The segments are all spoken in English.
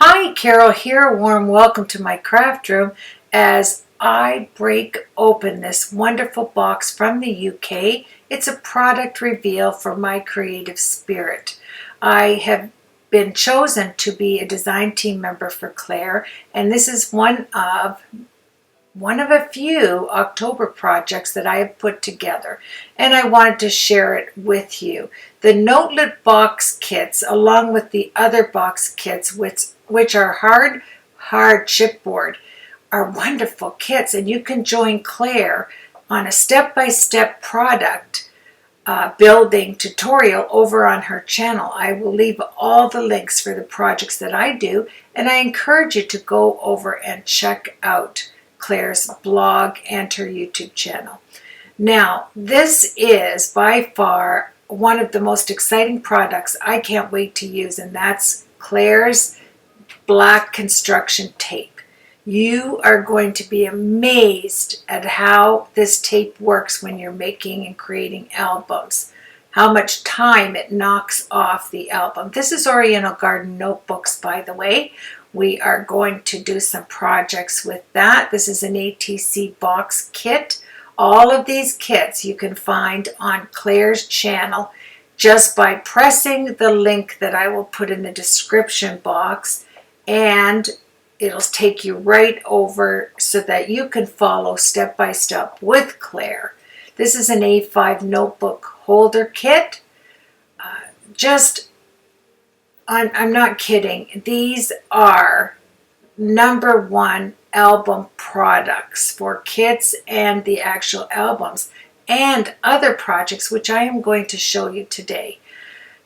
Hi, Carol here. A warm welcome to my craft room as I break open this wonderful box from the UK. It's a product reveal for my creative spirit. I have been chosen to be a design team member for Claire, and this is one of a few October projects that I have put together, and I wanted to share it with you. The Notelet box kits, along with the other box kits, which are hard chipboard, are wonderful kits, and you can join Claire on a step-by-step product building tutorial over on her channel. I will leave all the links for the projects that I do, and I encourage you to go over and check out Claire's blog and her YouTube channel. Now, this is by far one of the most exciting products I can't wait to use, and that's Claire's black construction tape. You are going to be amazed at how this tape works when you're making and creating albums, how much time it knocks off the album. This is Oriental Garden Notebooks, by the way. We are going to do some projects with that. This is an ATC box kit. All of these kits you can find on Claire's channel just by pressing the link that I will put in the description box, and it'll take you right over so that you can follow step by step with Claire. This is an A5 notebook holder kit. I'm not kidding. These are #1 album products for kits and the actual albums and other projects, which I am going to show you today.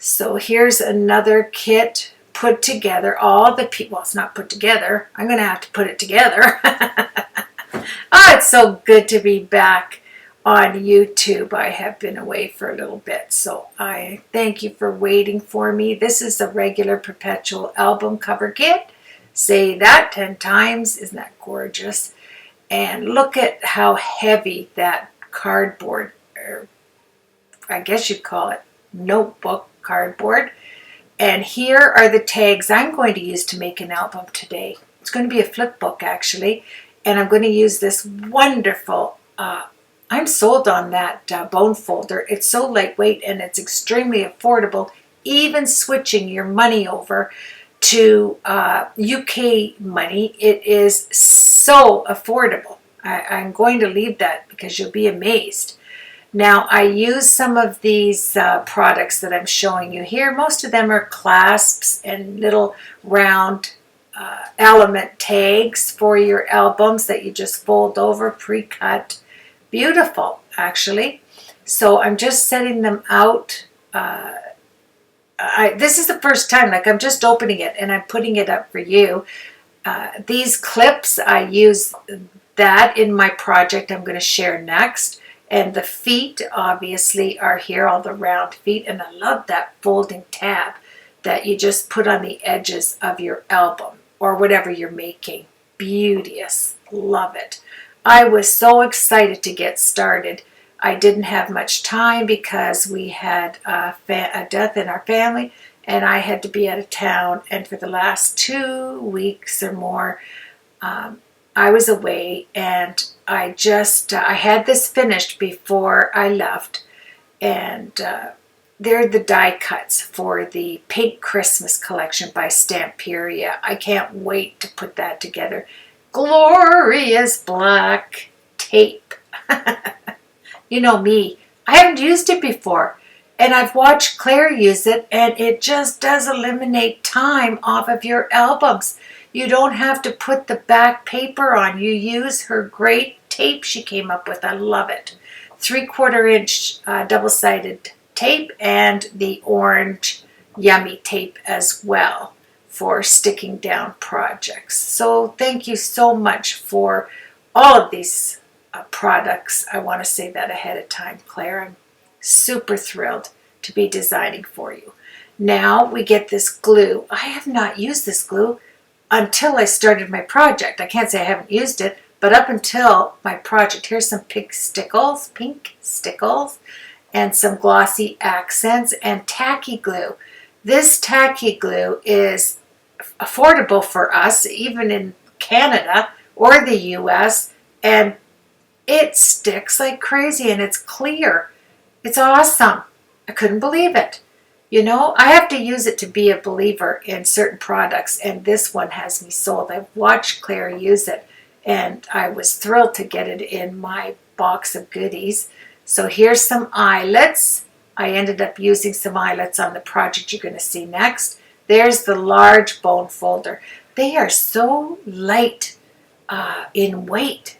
So here's another kit put together. Well, it's not put together. I'm going to have to put it together. Oh, it's so good to be back on YouTube. I have been away for a little bit, so I thank you for waiting for me. This is a regular perpetual album cover kit. Say that 10 times. Isn't that gorgeous? And look at how heavy that cardboard, or I guess you'd call it notebook cardboard. And here are the tags I'm going to use to make an album today. It's going to be a flip book, actually, and I'm going to use this wonderful I'm sold on that bone folder. It's so lightweight and it's extremely affordable. Even switching your money over to UK money, it is so affordable. I'm going to leave that because you'll be amazed. Now, I use some of these products that I'm showing you here. Most of them are clasps and little round element tags for your albums that you just fold over, pre-cut. Beautiful, actually. So I'm just setting them out. This is the first time, like I'm just opening it and I'm putting it up for you. These clips, I use that in my project I'm going to share next. And the feet, obviously, are here, all the round feet. And I love that folding tab that you just put on the edges of your album or whatever you're making. Beauteous. Love it. I was so excited to get started. I didn't have much time because we had a death in our family and I had to be out of town. And for the last 2 weeks or more, I was away, and I had this finished before I left. And they're the die cuts for the Pink Christmas collection by Stamperia. I can't wait to put that together. Glorious black tape. You know me, I haven't used it before, and I've watched Claire use it, and it just does eliminate time off of your albums. You don't have to put the back paper on. You use her great tape she came up with. I love it. 3/4 inch double-sided tape and the orange yummy tape as well for sticking down projects. So thank you so much for all of these products. I want to say that ahead of time, Claire. I'm super thrilled to be designing for you. Now we get this glue. I have not used this glue until I started my project. I can't say I haven't used it, but up until my project, here's some pink stickles, and some glossy accents and tacky glue. This tacky glue is affordable for us, even in Canada or the US, and it sticks like crazy and it's clear. It's awesome. I couldn't believe it. You know, I have to use it to be a believer in certain products, and this one has me sold. I've watched Claire use it, and I was thrilled to get it in my box of goodies. So here's some eyelets. I ended up using some eyelets on the project you're going to see next. There's the large bone folder. They are so light in weight.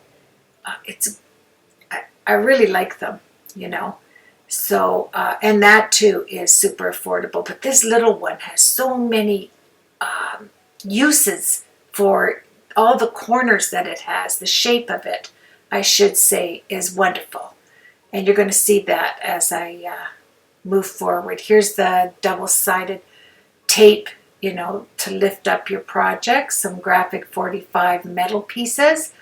I really like them, you know. So, and that too is super affordable. But this little one has so many uses for all the corners that it has. The shape of it, I should say, is wonderful. And you're going to see that as I move forward. Here's the double-sided tape, you know, to lift up your project. Some graphic 45 metal pieces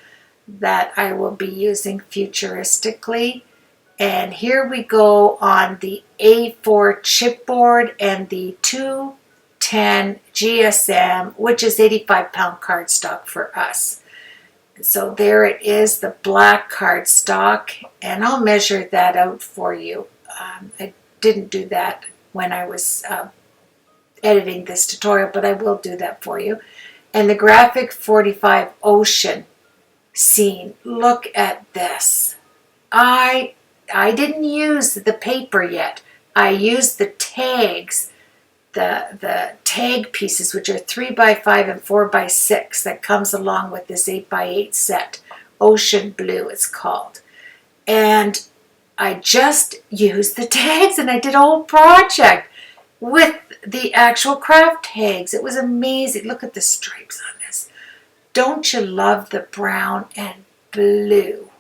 that I will be using futuristically. And here we go on the A4 chipboard and the 210 GSM, which is 85-pound cardstock for us. So there it is, the black cardstock, and I'll measure that out for you. I didn't do that when I was editing this tutorial, but I will do that for you. And the graphic 45 ocean scene. Look at this. I didn't use the paper yet. I used the tags, the tag pieces, which are 3x5 and 4x6 that comes along with this 8x8 set. Ocean Blue it's called. And I just used the tags, and I did a whole project with the actual craft tags. It was amazing. Look at the stripes on this. Don't you love the brown and blue?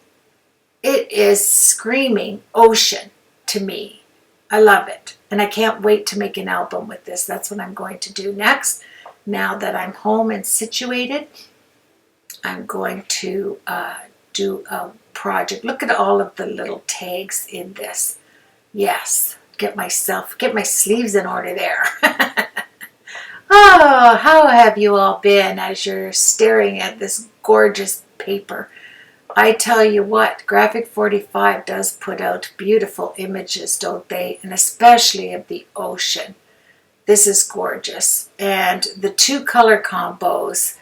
It is screaming ocean to me. I love it. And I can't wait to make an album with this. That's what I'm going to do next. Now that I'm home and situated, I'm going to do a project. Look at all of the little tags in this. Yes, get my sleeves in order there. Oh, how have you all been as you're staring at this gorgeous paper? I tell you what, Graphic 45 does put out beautiful images, don't they? And especially of the ocean. This is gorgeous. And the two color combos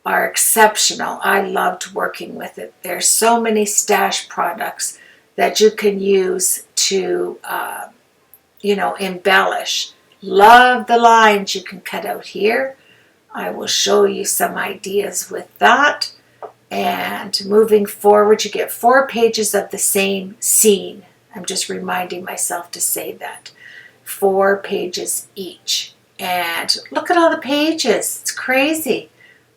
are exceptional. I loved working with it. There's so many stash products that you can use to, embellish. Love the lines you can cut out here. I will show you some ideas with that. And moving forward, you get 4 pages of the same scene. I'm just reminding myself to say that. 4 pages each. And look at all the pages. It's crazy.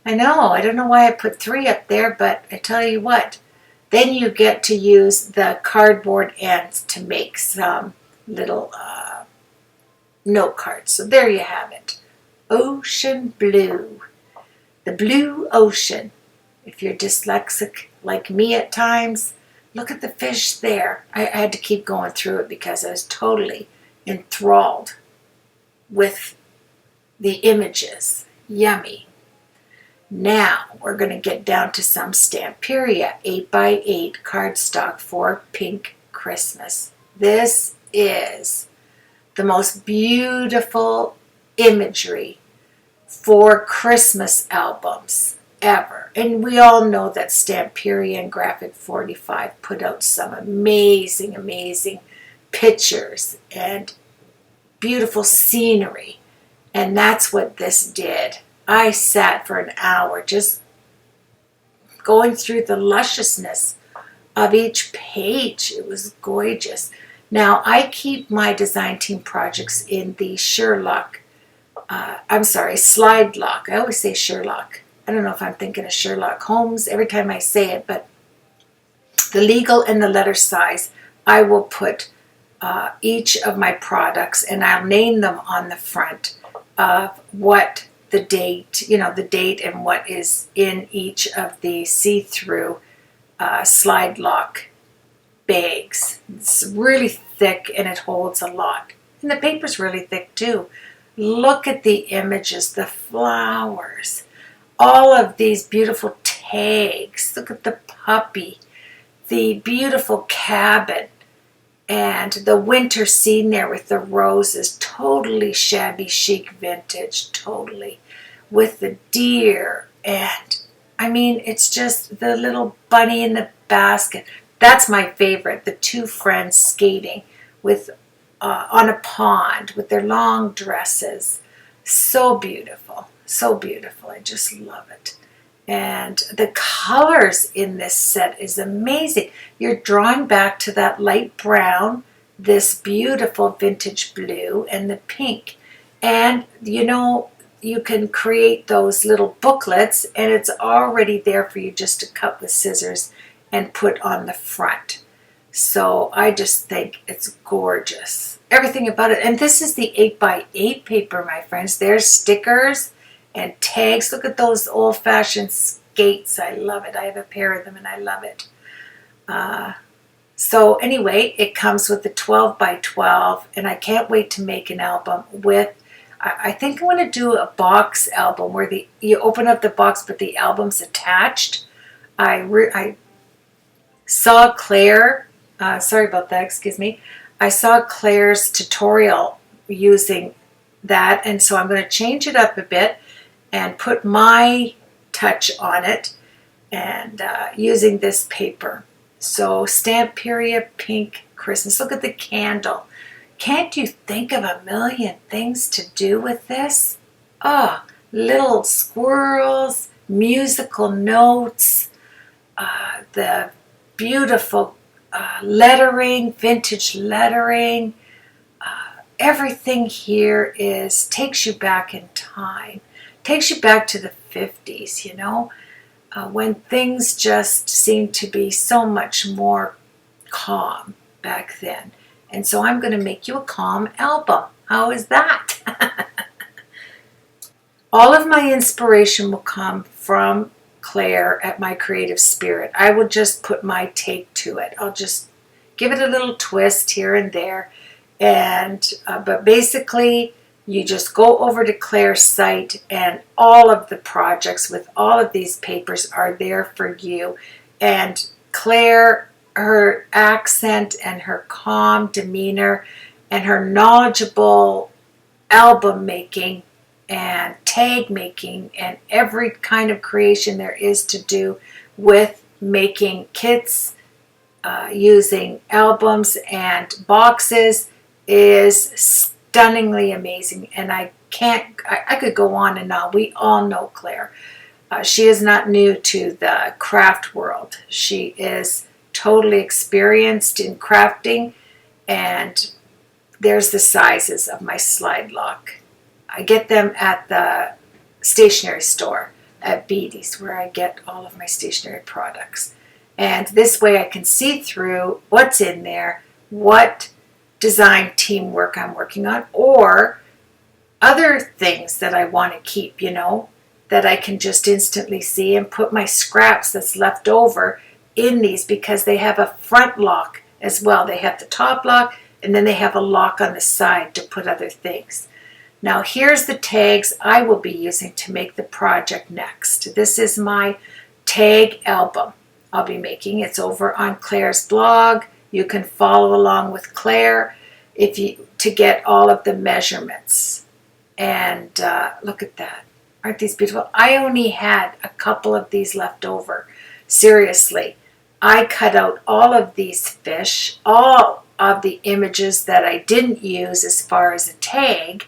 I know. I don't know why I put 3 up there, but I tell you what. Then you get to use the cardboard ends to make some little note cards. So there you have it. Ocean blue. The blue ocean. If you're dyslexic like me at times, look at the fish there. I had to keep going through it because I was totally enthralled with the images. Yummy. Now we're going to get down to some Stamperia 8x8 cardstock for Pink Christmas. This is the most beautiful imagery for Christmas albums ever. And we all know that Stamperia and Graphic 45 put out some amazing, amazing pictures and beautiful scenery. And that's what this did. I sat for an hour just going through the lusciousness of each page. It was gorgeous. Now, I keep my design team projects in the slide lock. I always say Sherlock. I don't know if I'm thinking of Sherlock Holmes every time I say it, but the legal and the letter size, I will put each of my products, and I'll name them on the front of what the date, the date and what is in each of the see-through slide lock bags. It's really thick and it holds a lot. And the paper's really thick too. Look at the images, the flowers, all of these beautiful tags. Look at the puppy, the beautiful cabin, and the winter scene there with the roses. Totally shabby chic vintage, totally. With the deer, and I mean, it's just the little bunny in the basket. That's my favorite, the two friends skating with on a pond with their long dresses. So beautiful, so beautiful. I just love it. And the colors in this set is amazing. You're drawing back to that light brown, this beautiful vintage blue, and the pink. And you know, you can create those little booklets, and it's already there for you just to cut with scissors and put on the front. So I just think it's gorgeous. Everything about it. And this is the 8x8 paper, my friends. There's stickers and tags. Look at those old-fashioned skates. I love it. I have a pair of them and I love it. So anyway, it comes with the 12x12, and I can't wait to make an album with, I think I want to do a box album where you open up the box but the album's attached. I saw Claire, sorry about that, excuse me. I saw Claire's tutorial using that, and so I'm going to change it up a bit and put my touch on it, and using this paper. So Stamperia Pink Christmas. Look at the candle. Can't you think of a million things to do with this? Oh, little squirrels, musical notes, the beautiful lettering, vintage lettering. Everything here takes you back in time. Takes you back to the 50s, you know, when things just seemed to be so much more calm back then. And so I'm going to make you a calm album. How is that? All of my inspiration will come from Claire at My Creative Spirit. I will just put my take to it. I'll just give it a little twist here and there. And but basically, you just go over to Claire's site, and all of the projects with all of these papers are there for you. And Claire, her accent and her calm demeanor and her knowledgeable album making and tag making and every kind of creation there is to do with making kits, using albums and boxes is stunningly amazing. And I could go on and on. We all know Claire. She is not new to the craft world. She is totally experienced in crafting, and there's the sizes of my slide lock. I get them at the stationery store at Beatty's, where I get all of my stationery products. And this way I can see through what's in there, what design teamwork I'm working on, or other things that I want to keep, you know, that I can just instantly see, and put my scraps that's left over in these, because they have a front lock as well. They have the top lock, and then they have a lock on the side to put other things. Now here's the tags I will be using to make the project next. This is my tag album I'll be making. It's over on Claire's blog. You can follow along with Claire to get all of the measurements. And look at that. Aren't these beautiful? I only had a couple of these left over. Seriously, I cut out all of these fish, all of the images that I didn't use as far as a tag,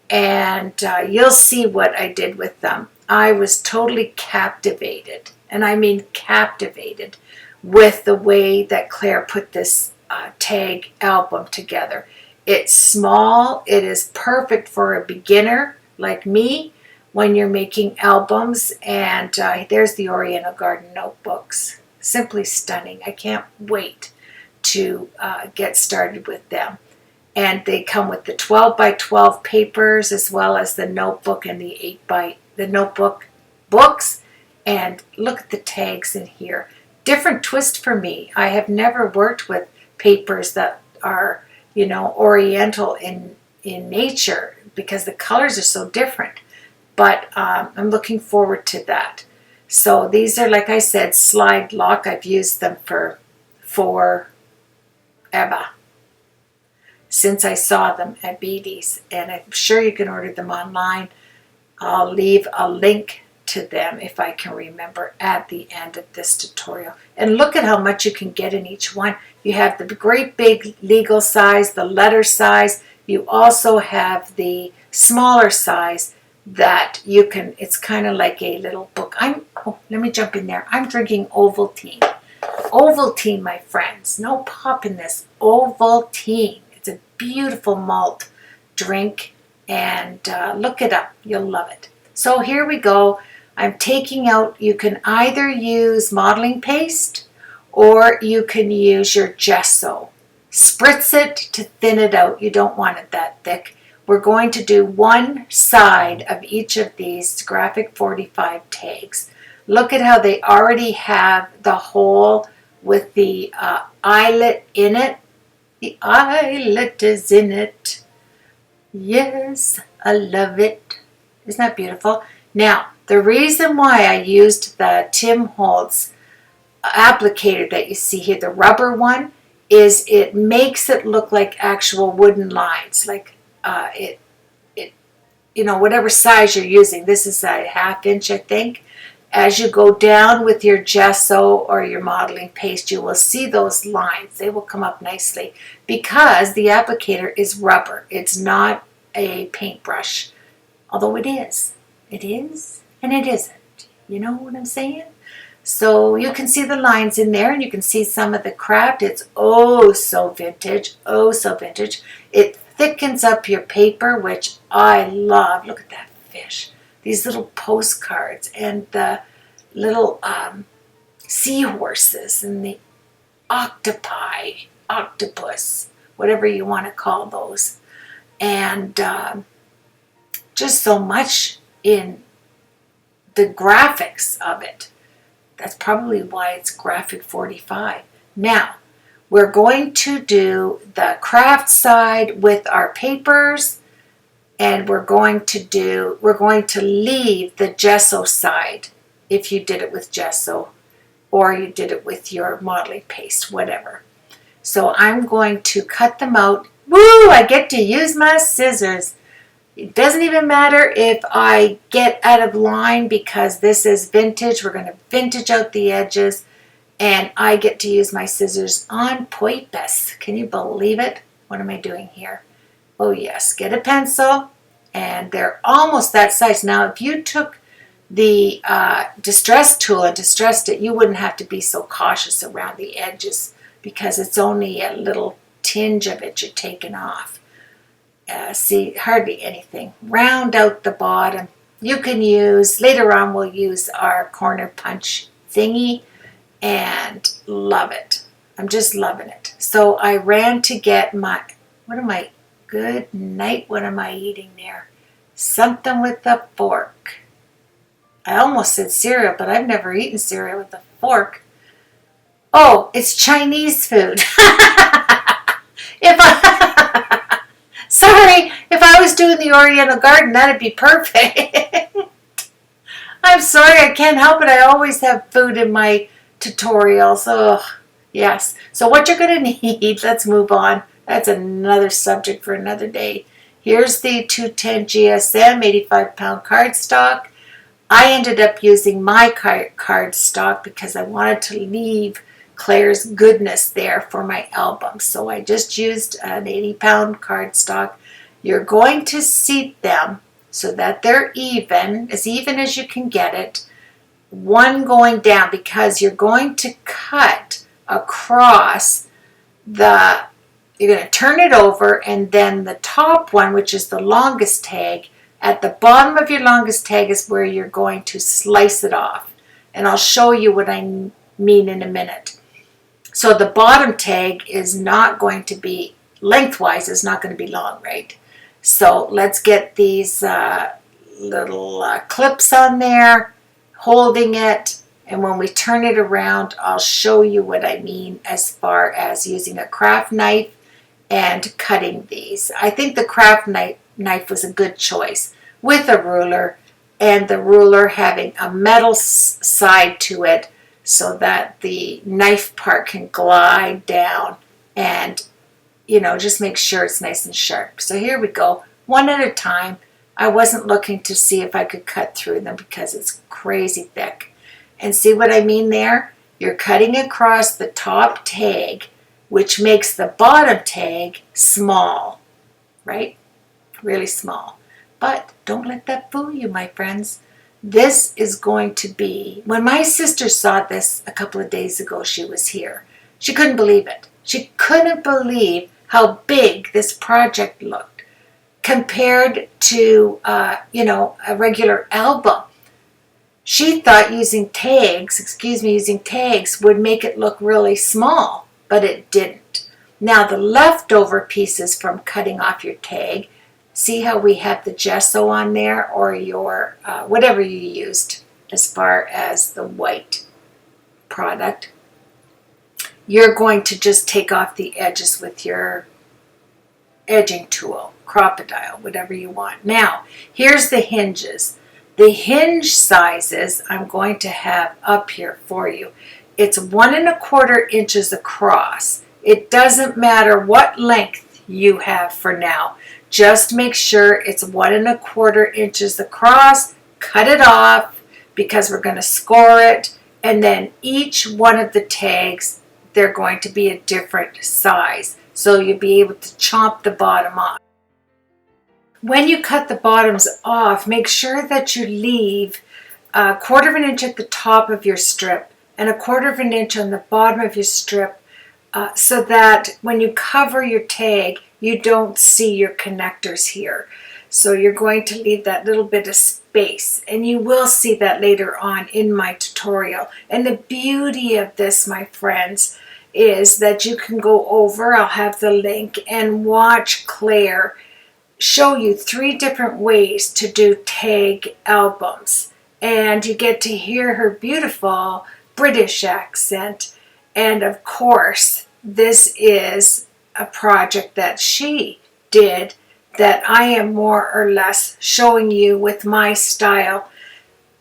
and you'll see what I did with them. I was totally captivated, and I mean captivated, with the way that Claire put this tag album together. It's small. It is perfect for a beginner like me when you're making albums. And there's the Oriental Garden notebooks. Simply stunning. I can't wait to get started with them. And they come with the 12x12 papers, as well as the notebook and the notebook books. And look at the tags in here. Different twist for me. I have never worked with papers that are, you know, Oriental in nature. because the colors are so different. But I'm looking forward to that. So these are, like I said, slide lock. I've used them for forever, since I saw them at BD's, and I'm sure you can order them online. I'll leave a link to them, if I can remember, at the end of this tutorial. And look at how much you can get in each one. You have the great big legal size, the letter size. You also have the smaller size that you can, it's kind of like a little book. Oh, let me jump in there. I'm drinking Ovaltine. Ovaltine, my friends. No pop in this. Ovaltine. It's a beautiful malt drink, and look it up. You'll love it. So here we go. I'm taking out, you can either use modeling paste or you can use your gesso. Spritz it to thin it out. You don't want it that thick. We're going to do one side of each of these graphic 45 tags. Look at how they already have the hole with the eyelet in it. The eyelet is in it. Yes, I love it. Isn't that beautiful? Now, the reason why I used the Tim Holtz applicator that you see here, the rubber one, is it makes it look like actual wooden lines. Like you know, whatever size you're using. This is a 1/2 inch, I think. As you go down with your gesso or your modeling paste, you will see those lines. They will come up nicely because the applicator is rubber. It's not a paintbrush, although it is. It is and it isn't. You know what I'm saying? So you can see the lines in there, and you can see some of the craft. It's oh so vintage, oh so vintage. It thickens up your paper, which I love. Look at that fish. These little postcards and the little seahorses and the octopi, octopus, whatever you want to call those. And just so much in the graphics of it. That's probably why it's graphic 45. Now, we're going to do the craft side with our papers, and we're going to leave the gesso side if you did it with gesso or you did it with your modeling paste, whatever. So I'm going to cut them out. Woo! I get to use my scissors. It doesn't even matter if I get out of line because this is vintage. We're going to vintage out the edges, and I get to use my scissors on purpose. Can you believe it? What am I doing here? Oh yes, get a pencil, and they're almost that size. Now if you took the distress tool and distressed it, you wouldn't have to be so cautious around the edges because it's only a little tinge of it you're taking off. See, hardly anything. Round out the bottom. You can use, later on we'll use our corner punch thingy, and love it. I'm just loving it. So I ran to get my, good night, what am I eating there? Something with a fork. I almost said cereal, but I've never eaten cereal with a fork. Oh, it's Chinese food. Sorry, if I was doing the Oriental Garden, that'd be perfect. I'm sorry, I can't help it. I always have food in my tutorials. Oh, yes. So what you're going to need, let's move on. That's another subject for another day. Here's the 210 GSM 85-pound cardstock. I ended up using my cardstock because I wanted to leave Claire's goodness there for my album. So I just used an 80-pound cardstock. You're going to seat them so that they're even as you can get it. One going down because you're going to cut across the, you're going to turn it over, and then the top one, which is the longest tag, at the bottom of your longest tag is where you're going to slice it off. And I'll show you what I mean in a minute. So the bottom tag is not going to be, lengthwise, is not going to be long, right? So let's get these little clips on there, holding it, and when we turn it around, I'll show you what I mean as far as using a craft knife and cutting these. I think the craft knife was a good choice with a ruler, and the ruler having a metal side to it so that the knife part can glide down and, you know, just make sure it's nice and sharp. So here we go, one at a time. I wasn't looking to see if I could cut through them because it's crazy thick. And see what I mean there? You're cutting across the top tag, which makes the bottom tag small, right? Really small. But don't let that fool you, my friends. This is going to be, when my sister saw this a couple of days ago, she was here. She couldn't believe it. She couldn't believe how big this project looked compared to, you know, a regular album. She thought using tags would make it look really small, but it didn't. Now the leftover pieces from cutting off your tag, see how we have the gesso on there, or your, whatever you used as far as the white product. You're going to just take off the edges with your edging tool, crocodile, whatever you want. Now, here's the hinges. The hinge sizes I'm going to have up here for you. It's 1 1/4 inches across. It doesn't matter what length you have for now. Just make sure it's 1 1/4 inches across. Cut it off because we're going to score it. And then each one of the tags, they're going to be a different size. So you'll be able to chomp the bottom off. When you cut the bottoms off, make sure that you leave 1/4 inch at the top of your strip and 1/4 inch on the bottom of your strip, so that when you cover your tag, you don't see your connectors here. So you're going to leave that little bit of space, and you will see that later on in my tutorial. And the beauty of this, my friends, is that you can go over, I'll have the link, and watch Claire show you 3 different ways to do tag albums. And you get to hear her beautiful British accent. And of course, this is a project that she did that I am more or less showing you with my style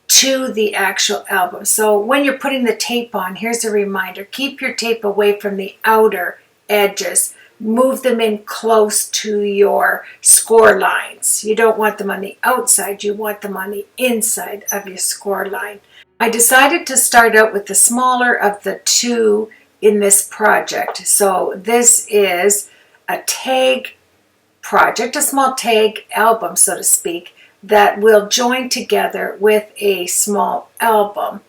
to the actual album. So when you're putting the tape on, here's a reminder. Keep your tape away from the outer edges. Move them in close to your score lines. You don't want them on the outside, you want them on the inside of your score line. I decided to start out with the smaller of the 2 in this project. So this is a tag project, a small tag album, so to speak, that will join together with a small album,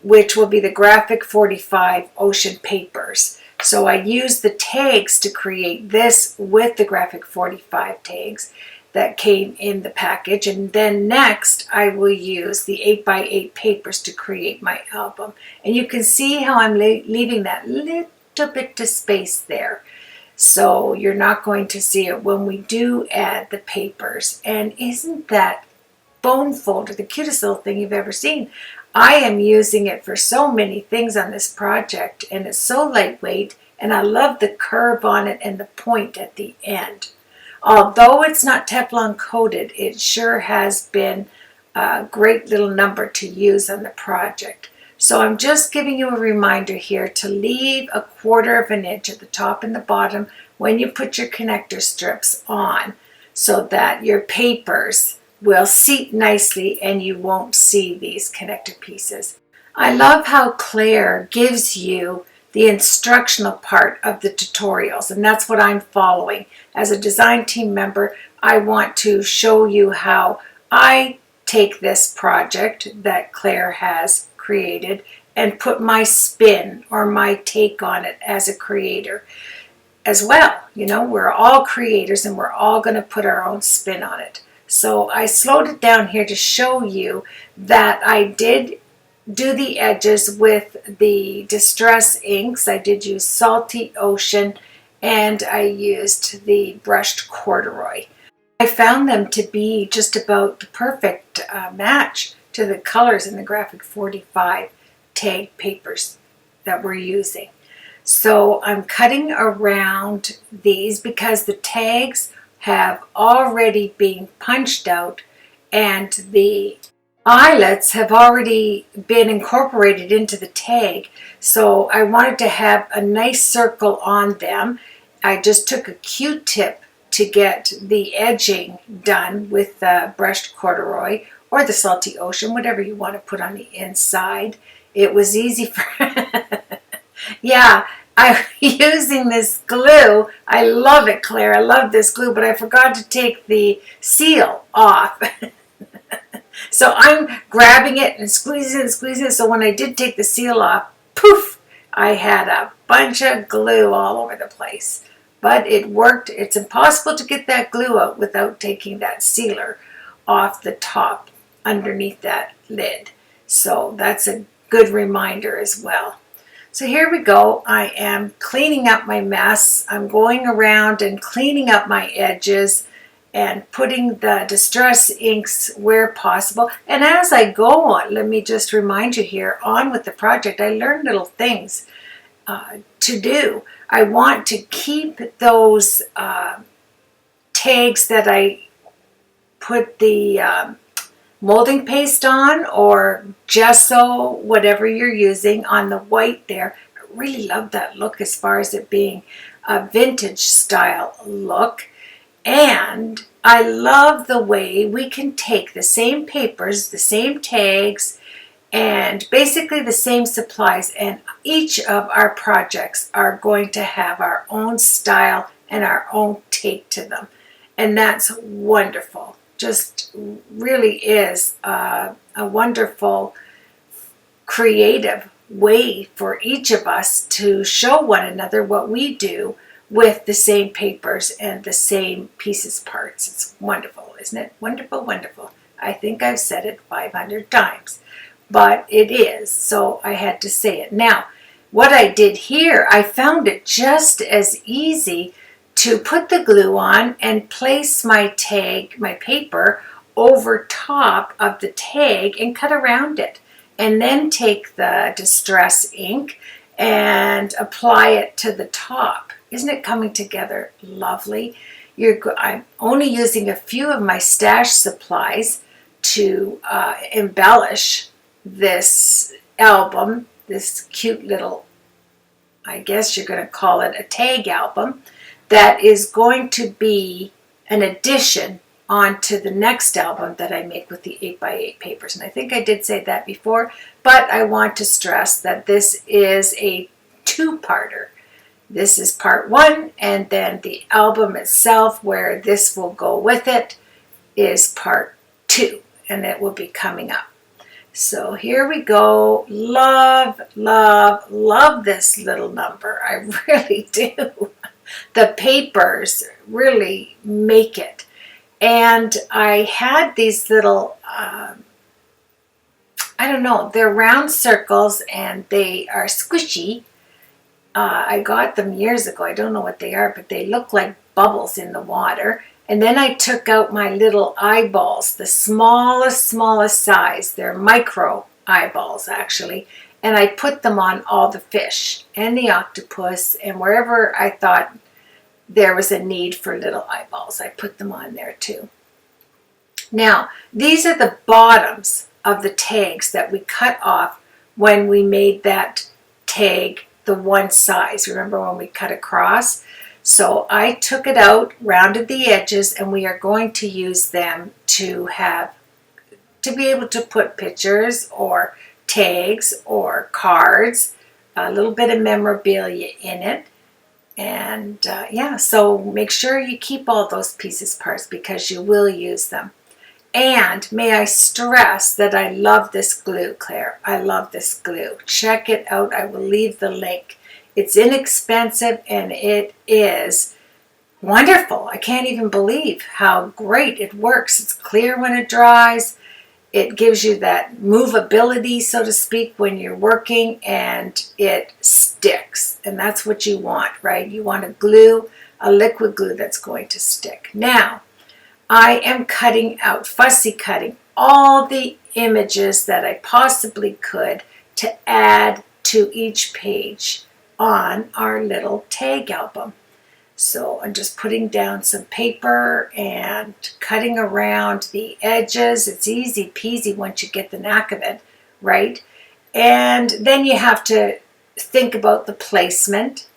which will be the Graphic 45 Ocean Papers. So I used the tags to create this with the Graphic 45 tags that came in the package. And then next I will use the 8x8 papers to create my album. And you can see how I'm leaving that little bit of space there. So you're not going to see it when we do add the papers. And isn't that bone folder the cutest little thing you've ever seen? I am using it for so many things on this project, and it's so lightweight, and I love the curve on it and the point at the end. Although it's not Teflon coated, it sure has been a great little number to use on the project. So I'm just giving you a reminder here to leave 1/4 inch at the top and the bottom when you put your connector strips on, so that your papers will seat nicely and you won't see these connector pieces. I love how Claire gives you the instructional part of the tutorials, and that's what I'm following. As a design team member, I want to show you how I take this project that Claire has created and put my spin or my take on it as a creator as well. You know, we're all creators and we're all going to put our own spin on it. So I slowed it down here to show you that I did do the edges with the Distress inks. I did use Salty Ocean, and I used the brushed corduroy. I found them to be just about the perfect match to the colors in the Graphic 45 tag papers that we're using. So I'm cutting around these because the tags have already been punched out and the eyelets have already been incorporated into the tag. So I wanted to have a nice circle on them. I just took a Q-tip to get the edging done with the brushed corduroy or the salty ocean, whatever you want to put on the inside. It was easy for yeah, I'm using this glue. I love it, Claire. I love this glue, but I forgot to take the seal off. So I'm grabbing it and squeezing it and squeezing it. So when I did take the seal off, poof, I had a bunch of glue all over the place. But it worked. It's impossible to get that glue out without taking that sealer off the top underneath that lid. So that's a good reminder as well. So here we go. I am cleaning up my mess. I'm going around and cleaning up my edges and putting the distress inks where possible. And as I go on, let me just remind you here, on with the project, I learned little things to do. I want to keep those tags that I put the molding paste on, or gesso, whatever you're using, on the white there. I really love that look as far as it being a vintage style look. And I love the way we can take the same papers, the same tags, and basically the same supplies, and each of our projects are going to have our own style and our own take to them. And that's wonderful. Just really is a wonderful creative way for each of us to show one another what we do with the same papers and the same pieces parts. It's wonderful, isn't it? Wonderful, wonderful. I think I've said it 500 times, but it is, so I had to say it. Now, what I did here, I found it just as easy to put the glue on and place my tag, my paper, over top of the tag and cut around it. And then take the distress ink and apply it to the top. Isn't it coming together lovely? I'm only using a few of my stash supplies to embellish this album, this cute little, I guess you're going to call it a tag album, that is going to be an addition onto the next album that I make with the 8x8 papers. And I think I did say that before, but I want to stress that this is a two-parter. This is part one, and then the album itself, where this will go with it, is part two, and it will be coming up. So here we go. Love, love, love this little number. I really do. The papers really make it. And I had these little, I don't know, they're round circles and they are squishy. I got them years ago. I don't know what they are, but they look like bubbles in the water. And then I took out my little eyeballs, the smallest size. They're micro eyeballs, actually. And I put them on all the fish and the octopus, and wherever I thought there was a need for little eyeballs, I put them on there too. Now, these are the bottoms of the tags that we cut off when we made that tag the one size. Remember when we cut across? So I took it out, rounded the edges, and we are going to use them to be able to put pictures or tags or cards, a little bit of memorabilia in it. And yeah, so make sure you keep all those pieces parts because you will use them. And may I stress that I love this glue, Claire. I love this glue. Check it out. I will leave the link. It's inexpensive and it is wonderful. I can't even believe how great it works. It's clear when it dries. It gives you that movability, so to speak, when you're working, and it sticks. And that's what you want, right? You want a liquid glue that's going to stick. Now, I am cutting out, fussy cutting, all the images that I possibly could to add to each page on our little tag album. So I'm just putting down some paper and cutting around the edges. It's easy peasy once you get the knack of it, right? And then you have to think about the placement,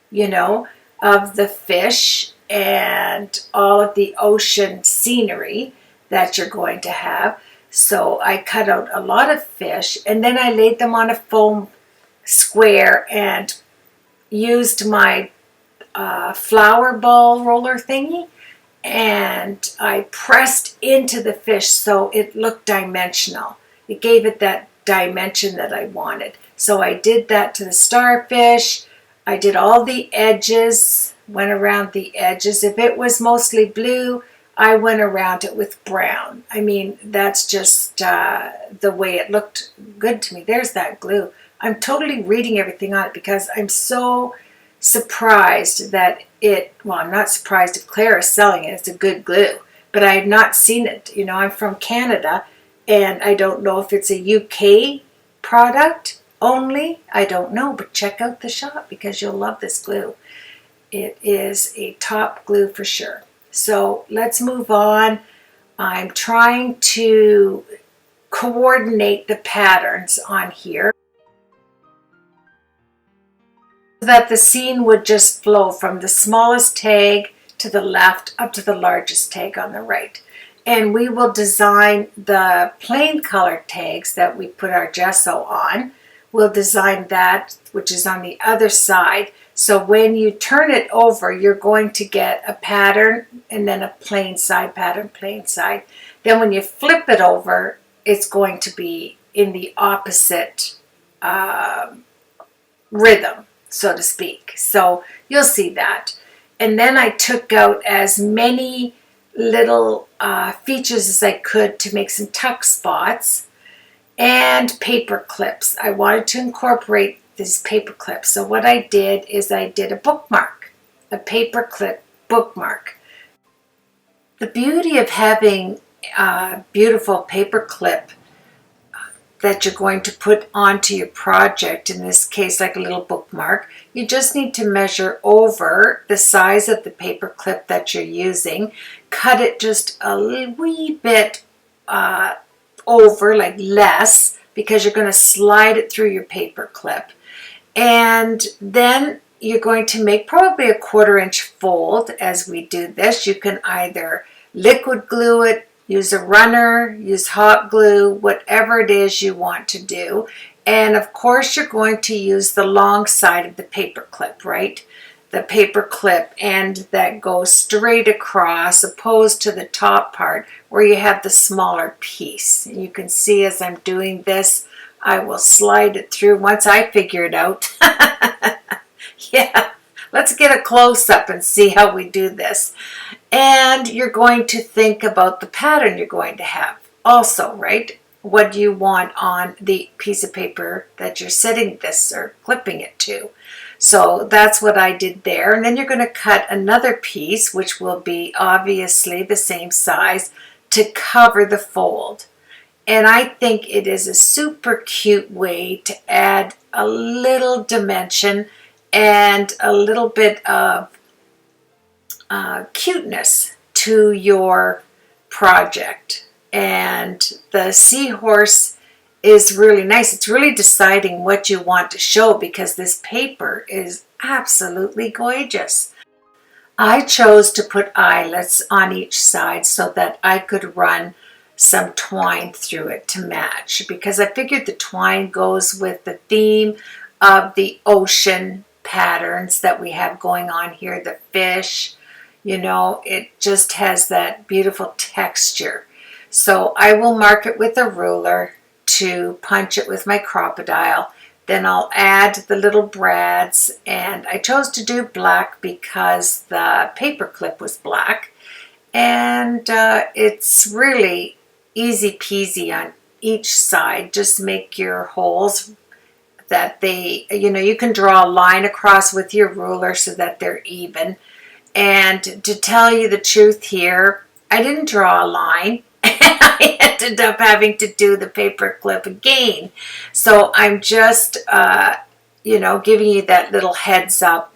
you know, of the fish and all of the ocean scenery that you're going to have. So I cut out a lot of fish, and then I laid them on a foam square and used my flower ball roller thingy, and I pressed into the fish so it looked dimensional. It gave it that dimension that I wanted. So I did that to the starfish. I did all the edges, went around the edges. If it was mostly blue, I went around it with brown. I mean, that's just the way it looked good to me. There's that glue. I'm totally reading everything on it because I'm so surprised that well, I'm not surprised if Claire is selling it. It's a good glue, but I had not seen it. You know, I'm from Canada, and I don't know if it's a UK product only. I don't know, but check out the shop because you'll love this glue. It is a top glue for sure. So let's move on. I'm trying to coordinate the patterns on here so that the scene would just flow from the smallest tag to the left up to the largest tag on the right. And we will design the plain colored tags that we put our gesso on. We'll design that, which is on the other side. So when you turn it over, you're going to get a pattern and then a plain side pattern, plain side. Then when you flip it over, it's going to be in the opposite rhythm, so to speak. So you'll see that. And then I took out as many little features as I could to make some tuck spots and paper clips. I wanted to incorporate these paper clips. So what I did is I did a bookmark, a paper clip bookmark. The beauty of having a beautiful paper clip that you're going to put onto your project, in this case like a little bookmark, you just need to measure over the size of the paper clip that you're using, cut it just a wee bit over, like less, because you're going to slide it through your paper clip. And then you're going to make probably a 1/4 inch fold as we do this. You can either liquid glue it, use a runner, use hot glue, whatever it is you want to do. And of course you're going to use the long side of the paper clip, right? The paper clip end that goes straight across, opposed to the top part where you have the smaller piece. And you can see as I'm doing this, I will slide it through once I figure it out. Yeah, let's get a close-up and see how we do this. And you're going to think about the pattern you're going to have also, right? What do you want on the piece of paper that you're setting this or clipping it to? So that's what I did there. And then you're going to cut another piece, which will be obviously the same size, to cover the fold. And I think it is a super cute way to add a little dimension and a little bit of cuteness to your project. And the seahorse is really nice. It's really deciding what you want to show because this paper is absolutely gorgeous. I chose to put eyelets on each side so that I could run some twine through it to match, because I figured the twine goes with the theme of the ocean patterns that we have going on here, the fish, you know, it just has that beautiful texture. So I will mark it with a ruler to punch it with my crocodile. Then I'll add the little brads, and I chose to do black because the paper clip was black, and it's really easy peasy on each side. Just make your holes that they, you know, you can draw a line across with your ruler so that they're even. And to tell you the truth here, I didn't draw a line. I ended up having to do the paper clip again. So I'm just you know, giving you that little heads up.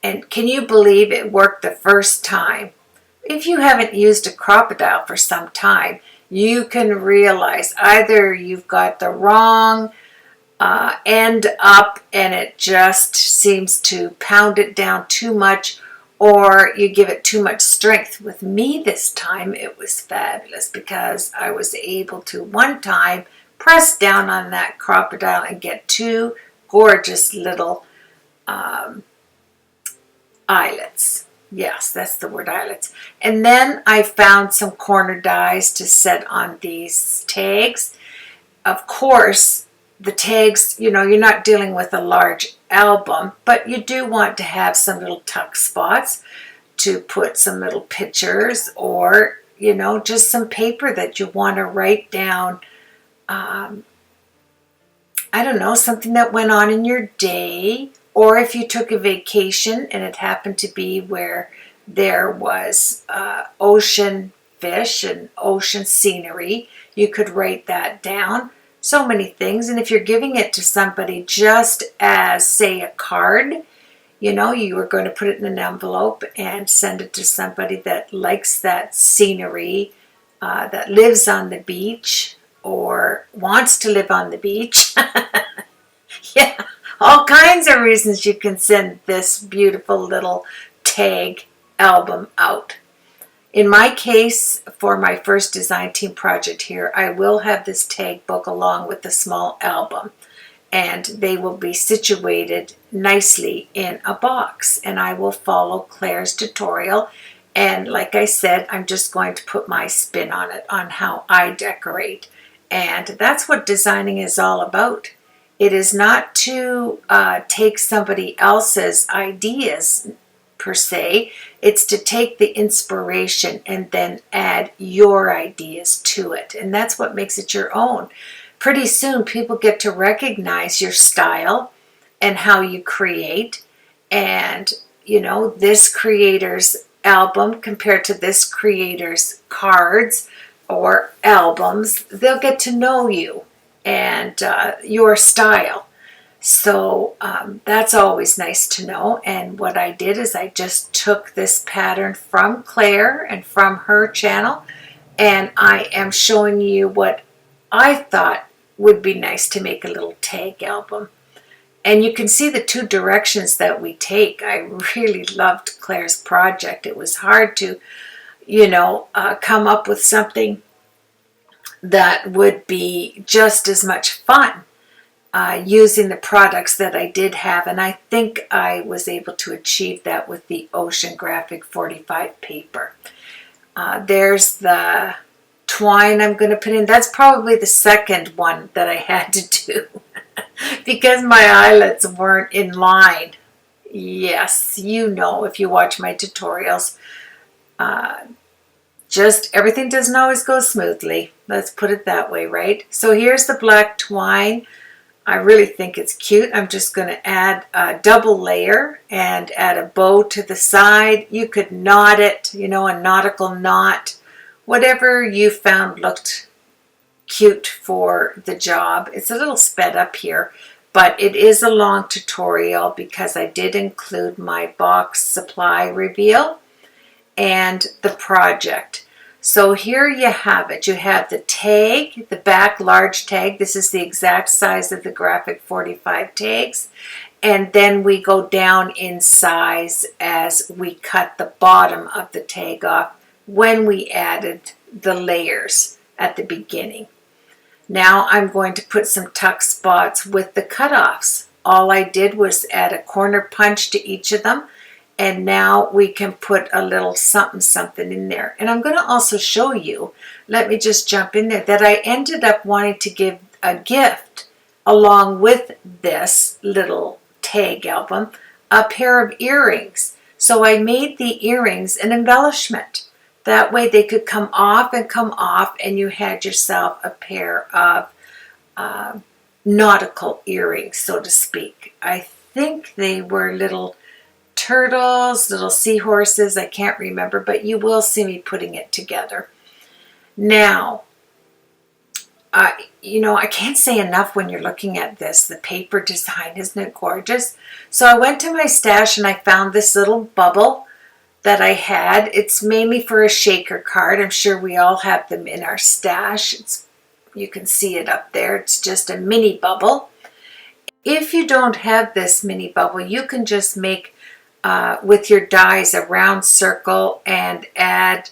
And can you believe it worked the first time? If you haven't used a crocodile for some time, you can realize either you've got the wrong end up and it just seems to pound it down too much, or you give it too much strength. With me this time, it was fabulous because I was able to one time press down on that crocodile and get two gorgeous little eyelets. Yes, that's the word, eyelets. And then I found some corner dies to set on these tags. Of course, the tags, you know, you're not dealing with a large album, but you do want to have some little tuck spots to put some little pictures, or, you know, just some paper that you want to write down, I don't know, something that went on in your day, or if you took a vacation and it happened to be where there was ocean fish and ocean scenery, you could write that down. So many things. And if you're giving it to somebody just as, say, a card, you know, you are going to put it in an envelope and send it to somebody that likes that scenery, that lives on the beach or wants to live on the beach. Yeah, all kinds of reasons you can send this beautiful little tag album out. In my case, for my first design team project here, I will have this tag book along with the small album, and they will be situated nicely in a box, and I will follow Claire's tutorial. And like I said, I'm just going to put my spin on it, on how I decorate. And that's what designing is all about. It is not to take somebody else's ideas per se. It's to take the inspiration and then add your ideas to it. And that's what makes it your own. Pretty soon people get to recognize your style and how you create. And, you know, this creator's album compared to this creator's cards or albums, they'll get to know you and your style. So that's always nice to know. And what I did is I just took this pattern from Claire and from her channel, and I am showing you what I thought would be nice to make a little tag album. And you can see the two directions that we take. I really loved Claire's project. It was hard to, you know, come up with something that would be just as much fun using the products that I did have. And I think I was able to achieve that with the Ocean Graphic 45 paper. There's the twine I'm going to put in. That's probably the second one that I had to do because my eyelets weren't in line. Yes, you know, if you watch my tutorials, just everything doesn't always go smoothly. Let's put it that way, right? So here's the black twine. I really think it's cute. I'm just going to add a double layer and add a bow to the side. You could knot it, you know, a nautical knot. Whatever you found looked cute for the job. It's a little sped up here, but it is a long tutorial because I did include my box supply reveal and the project. So here you have it. You have the tag, the back large tag. This is the exact size of the Graphic 45 tags. And then we go down in size as we cut the bottom of the tag off when we added the layers at the beginning. Now I'm going to put some tuck spots with the cutoffs. All I did was add a corner punch to each of them. And now we can put a little something something in there. And I'm going to also show you, let me just jump in there, that I ended up wanting to give a gift along with this little tag album, a pair of earrings. So I made the earrings an embellishment. That way they could come off, and you had yourself a pair of nautical earrings, so to speak. I think they were little turtles, little seahorses, I can't remember, but you will see me putting it together. Now, you know, I can't say enough when you're looking at this. The paper design, isn't it gorgeous? So I went to my stash and I found this little bubble that I had. It's mainly for a shaker card. I'm sure we all have them in our stash. You can see it up there. It's just a mini bubble. If you don't have this mini bubble, you can just make with your dies a round circle and add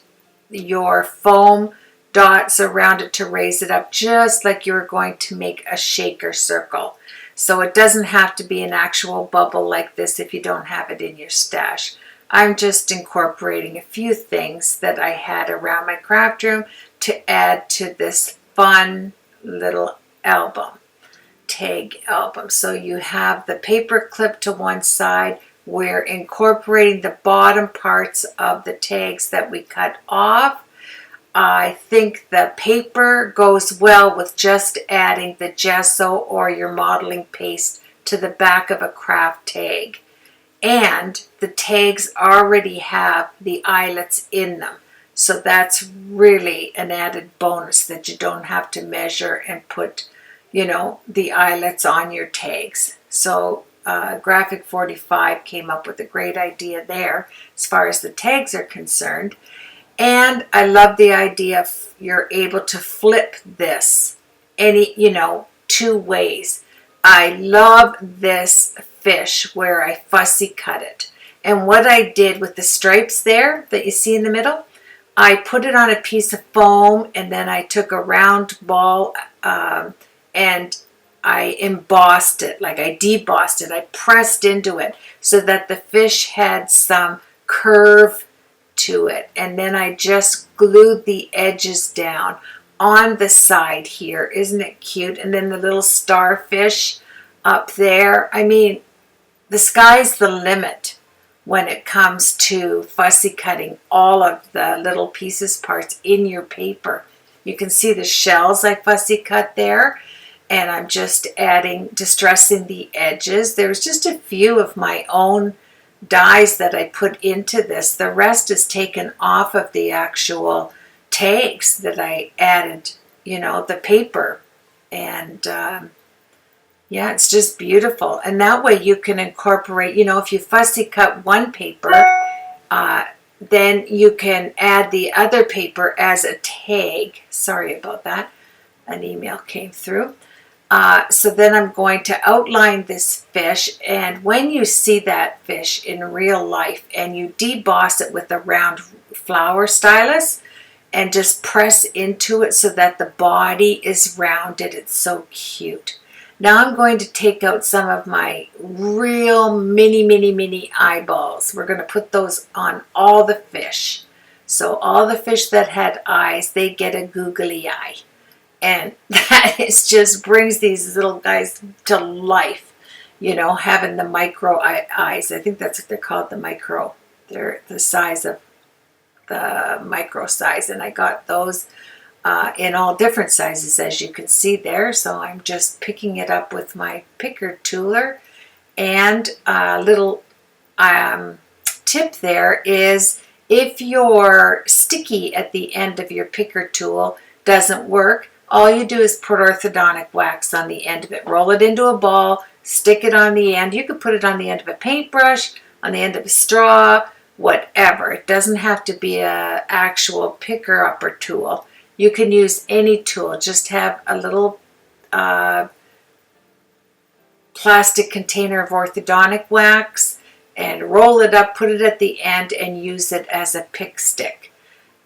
your foam dots around it to raise it up, just like you're going to make a shaker circle. So it doesn't have to be an actual bubble like this if you don't have it in your stash. I'm just incorporating a few things that I had around my craft room to add to this fun little album, tag album. So you have the paper clip to one side. We're incorporating the bottom parts of the tags that we cut off. I think the paper goes well with just adding the gesso or your modeling paste to the back of a craft tag. And the tags already have the eyelets in them. So that's really an added bonus that you don't have to measure and put, you know, the eyelets on your tags. So Graphic 45 came up with a great idea there as far as the tags are concerned. And I love the idea of you're able to flip this you know, two ways. I love this fish where I fussy cut it. And what I did with the stripes there that you see in the middle, I put it on a piece of foam and then I took a round ball and I embossed it, like I debossed it. I pressed into it so that the fish had some curve to it, and then I just glued the edges down on the side here. Isn't it cute? And then the little starfish up there. I mean, the sky's the limit when it comes to fussy cutting all of the little pieces parts in your paper. You can see the shells I fussy cut there, and I'm just distressing the edges. There's just a few of my own dies that I put into this. The rest is taken off of the actual tags that I added, you know, the paper. And yeah, it's just beautiful. And that way you can incorporate, you know, if you fussy cut one paper, then you can add the other paper as a tag. Sorry about that. An email came through. So then I'm going to outline this fish, and when you see that fish in real life and you deboss it with a round flower stylus and just press into it so that the body is rounded, it's so cute. Now I'm going to take out some of my real mini eyeballs. We're going to put those on all the fish. So all the fish that had eyes, they get a googly eye. And that just brings these little guys to life, you know, having the micro eyes. I think that's what they're called, the micro. They're the size of the micro size. And I got those in all different sizes, as you can see there. So I'm just picking it up with my picker tooler. And a little tip there is, if your sticky at the end of your picker tool doesn't work, all you do is put orthodontic wax on the end of it. Roll it into a ball, stick it on the end. You could put it on the end of a paintbrush, on the end of a straw, whatever. It doesn't have to be an actual picker-upper tool. You can use any tool. Just have a little plastic container of orthodontic wax and roll it up, put it at the end, and use it as a pick stick.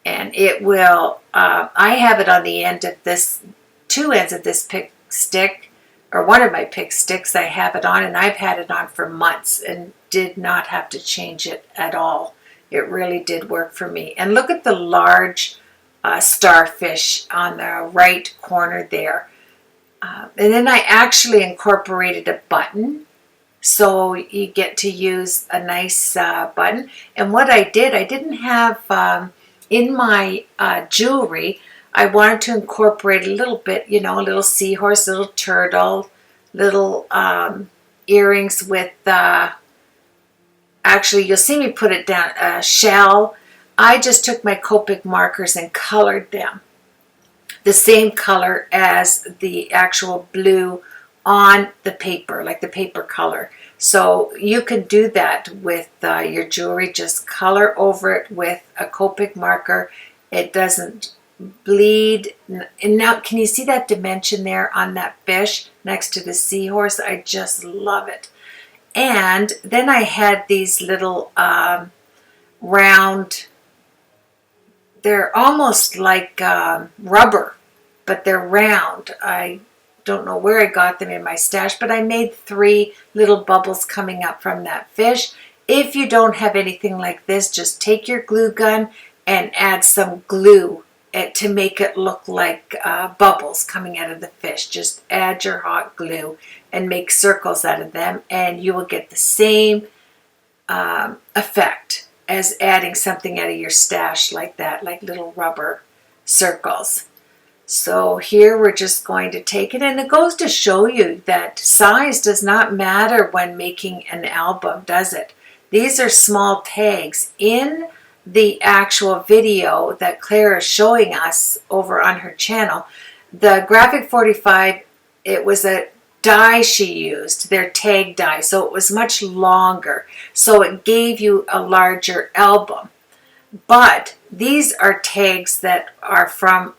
And it will, I have it on the end of this, two ends of this pick stick, or one of my pick sticks I have it on, and I've had it on for months and did not have to change it at all. It really did work for me. And look at the large starfish on the right corner there. And then I actually incorporated a button, so you get to use a nice button. And what I did, I didn't have... in my jewelry, I wanted to incorporate a little bit, you know, a little seahorse, a little turtle, little earrings with, actually, you'll see me put it down, a shell. I just took my Copic markers and colored them. the same color as the actual blue on the paper, like the paper color. So you can do that with your jewelry. Just color over it with a Copic marker. It doesn't bleed. And now, can you see that dimension there on that fish next to the seahorse? I just love it. And then I had these little round, they're almost like rubber, but they're round. I don't know where I got them in my stash, but I made 3 little bubbles coming up from that fish. If you don't have anything like this, just take your glue gun and add some glue to make it look like bubbles coming out of the fish. Just add your hot glue and make circles out of them, and you will get the same effect as adding something out of your stash like that, like little rubber circles. So here we're just going to take it, and it goes to show you that size does not matter when making an album, does it? These are small tags. In the actual video that Claire is showing us over on her channel, the Graphic 45, it was a die she used, their tag die, so it was much longer, so it gave you a larger album. But these are tags that are from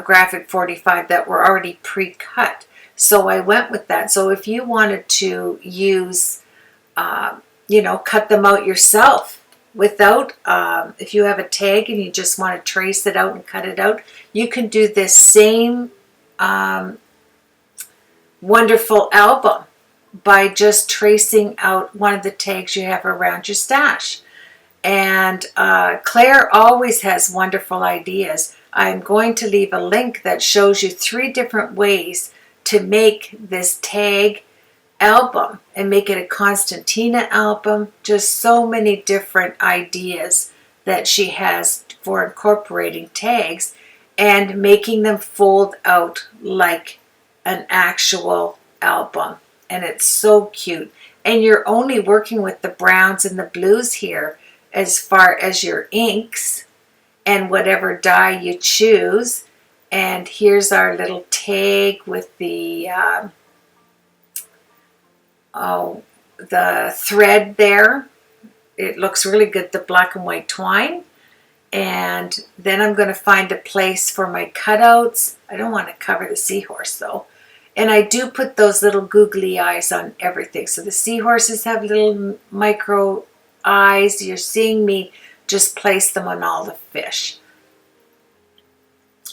Graphic 45 that were already pre-cut, so I went with that. So if you wanted to use cut them out yourself without if you have a tag and you just want to trace it out and cut it out, you can do this same wonderful album by just tracing out one of the tags you have around your stash. And Claire always has wonderful ideas. I'm going to leave a link that shows you 3 different ways to make this tag album and make it a Constantina album. Just so many different ideas that she has for incorporating tags and making them fold out like an actual album. And it's so cute. And you're only working with the browns and the blues here as far as your inks and whatever dye you choose. And here's our little tag with the thread there. It looks really good, the black and white twine. And then I'm going to find a place for my cutouts. I don't want to cover the seahorse though. And I do put those little googly eyes on everything. So the seahorses have little micro eyes. You're seeing me just place them on all the fish.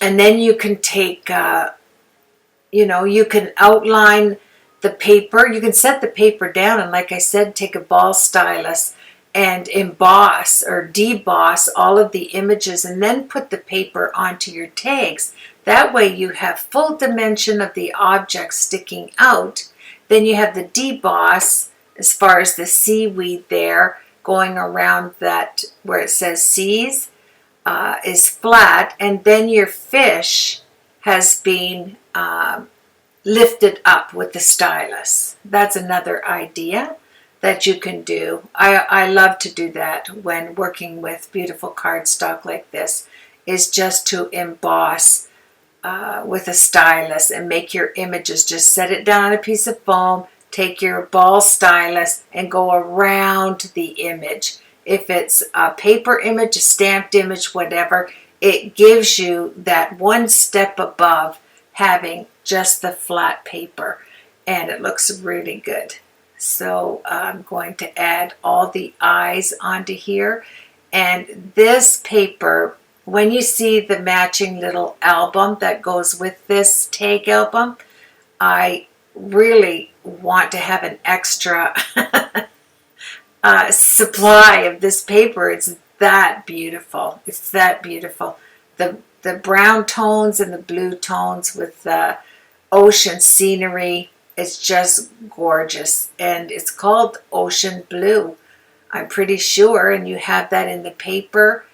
And then you can take, you can outline the paper. You can set the paper down and, like I said, take a ball stylus and emboss or deboss all of the images and then put the paper onto your tags. That way you have full dimension of the object sticking out. Then you have the deboss as far as the seaweed there going around that where it says seas is flat, and then your fish has been lifted up with the stylus. That's another idea that you can do. I love to do that when working with beautiful cardstock like this, is just to emboss with a stylus and make your images. Just set it down on a piece of foam, take your ball stylus and go around the image. If it's a paper image, a stamped image, whatever, it gives you that one step above having just the flat paper, and it looks really good. So I'm going to add all the eyes onto here. And this paper, when you see the matching little album that goes with this tag album, I really want to have an extra supply of this paper. It's that beautiful. It's that beautiful. The brown tones and the blue tones with the ocean scenery. It's just gorgeous. And it's called Ocean Blue, I'm pretty sure. And you have that in the paper.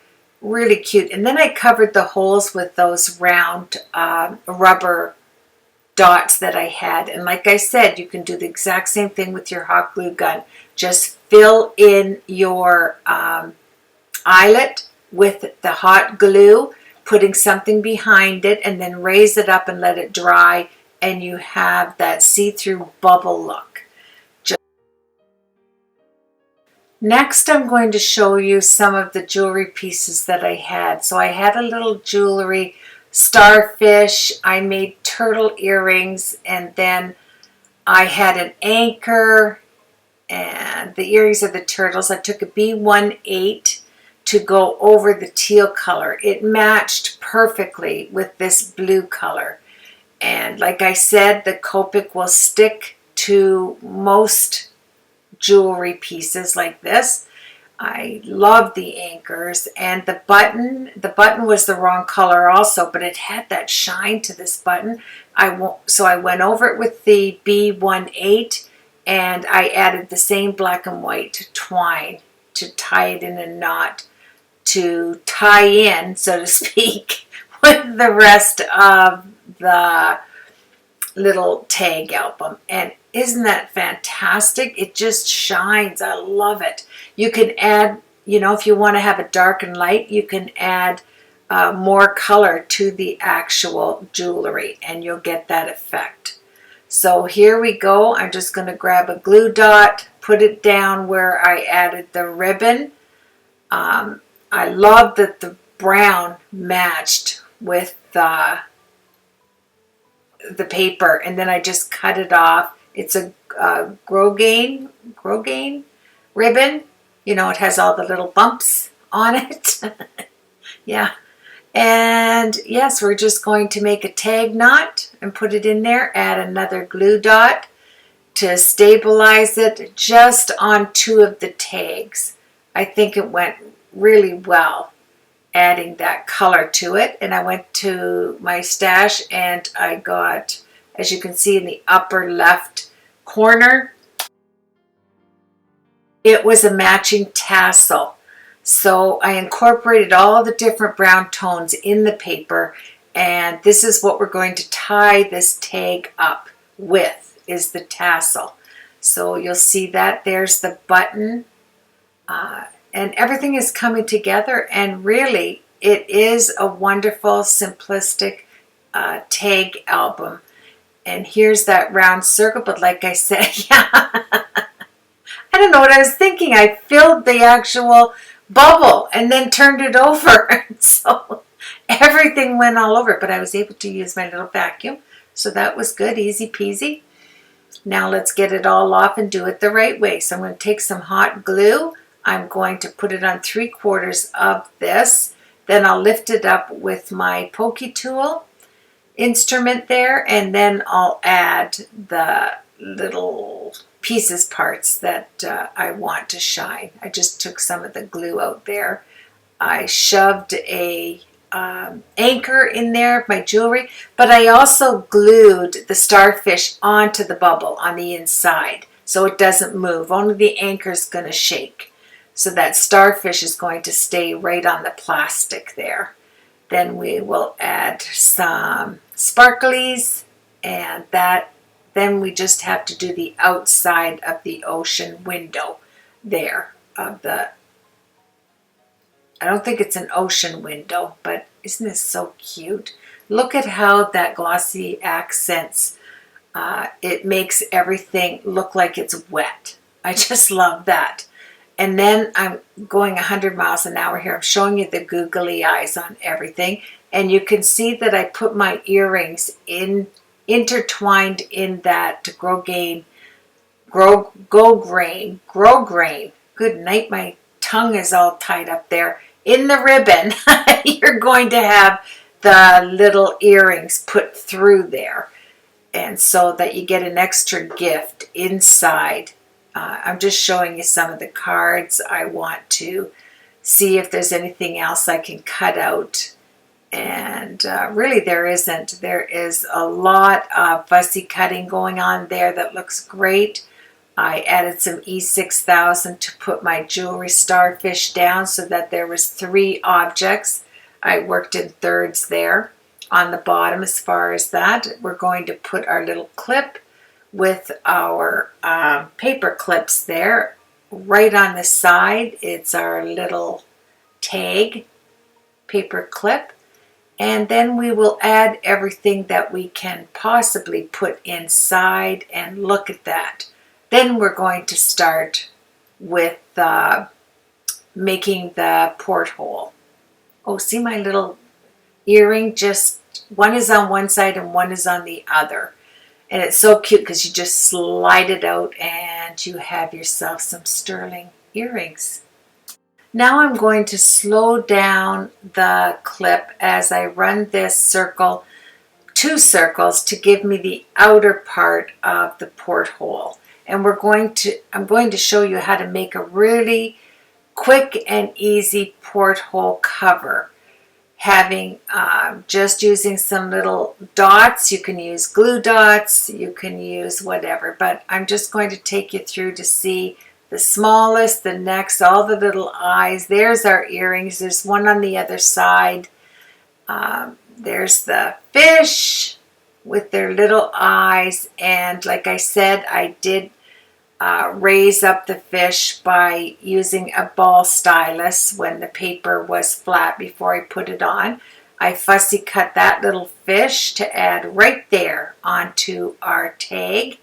Really cute. And then I covered the holes with those round rubber dots that I had. And like I said, you can do the exact same thing with your hot glue gun. Just fill in your eyelet with the hot glue. putting something behind it, and then raise it up and let it dry, and you have that see-through bubble look. Next, I'm going to show you some of the jewelry pieces that I had. So I had a little jewelry starfish, I made turtle earrings, and then I had an anchor and the earrings of the turtles. I took a B18 to go over the teal color. It matched perfectly with this blue color. And like I said, the Copic will stick to most jewelry pieces like this. I love the anchors, and the button was the wrong color also, but it had that shine to this button. So I went over it with the B18, and I added the same black and white twine to tie it in a knot, to tie in, so to speak, with the rest of the little tag album. And isn't that fantastic? It just shines. I love it. You can add, if you want to have a dark and light, you can add more color to the actual jewelry, and you'll get that effect. So here we go. I'm just going to grab a glue dot, put it down where I added the ribbon. I love that the brown matched with the paper, and then I just cut it off. It's a grosgrain ribbon. It has all the little bumps on it. Yeah. And yes, we're just going to make a tag knot and put it in there. Add another glue dot to stabilize it just on 2 of the tags. I think it went really well, adding that color to it. And I went to my stash and I got, as you can see in the upper left corner, it was a matching tassel. So I incorporated all the different brown tones in the paper, and this is what we're going to tie this tag up with, is the tassel. So you'll see that there's the button, and everything is coming together, and really it is a wonderful, simplistic tag album. And here's that round circle, but like I said, yeah, I don't know what I was thinking. I filled the actual bubble and then turned it over. So everything went all over, but I was able to use my little vacuum. So that was good, easy peasy. Now let's get it all off and do it the right way. So I'm going to take some hot glue. I'm going to put it on 3/4 of this. Then I'll lift it up with my pokey tool instrument there, and then I'll add the little pieces parts that I want to shine. I just took some of the glue out there. I shoved a anchor in there of my jewelry, but I also glued the starfish onto the bubble on the inside so it doesn't move. Only the anchor is going to shake. So that starfish is going to stay right on the plastic there. Then we will add some sparklies, and then we just have to do the outside of the ocean window there of the, I don't think it's an ocean window, but isn't this so cute? Look at how that glossy accents, it makes everything look like it's wet. I just love that. And then I'm going 100 miles an hour here. I'm showing you the googly eyes on everything. And you can see that I put my earrings intertwined in that grosgrain. Good night, my tongue is all tied up there. In the ribbon, you're going to have the little earrings put through there. And so that you get an extra gift inside. I'm just showing you some of the cards. I want to see if there's anything else I can cut out. And really there isn't. There is a lot of fussy cutting going on there that looks great. I added some E6000 to put my jewelry starfish down so that there was 3 objects. I worked in thirds there on the bottom as far as that. We're going to put our little clip with our paper clips there. Right on the side, it's our little tag paper clip. And then we will add everything that we can possibly put inside, and look at that. Then we're going to start with making the porthole. Oh, see my little earring? Just one is on one side and one is on the other. And it's so cute because you just slide it out and you have yourself some sterling earrings. Now I'm going to slow down the clip as I run this circle, 2 circles, to give me the outer part of the porthole. And I'm going to show you how to make a really quick and easy porthole cover. Having just using some little dots. You can use glue dots, you can use whatever, but I'm just going to take you through to see the smallest, the next, all the little eyes. There's our earrings. There's one on the other side. There's the fish with their little eyes. And like I said, I did raise up the fish by using a ball stylus when the paper was flat before I put it on. I fussy cut that little fish to add right there onto our tag.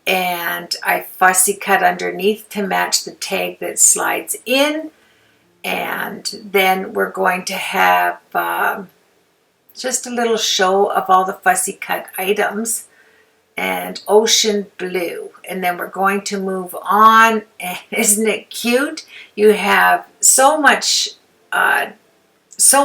And I fussy cut underneath to match the tag that slides in. And then we're going to have just a little show of all the fussy cut items and ocean blue. And then we're going to move on. And isn't it cute? You have so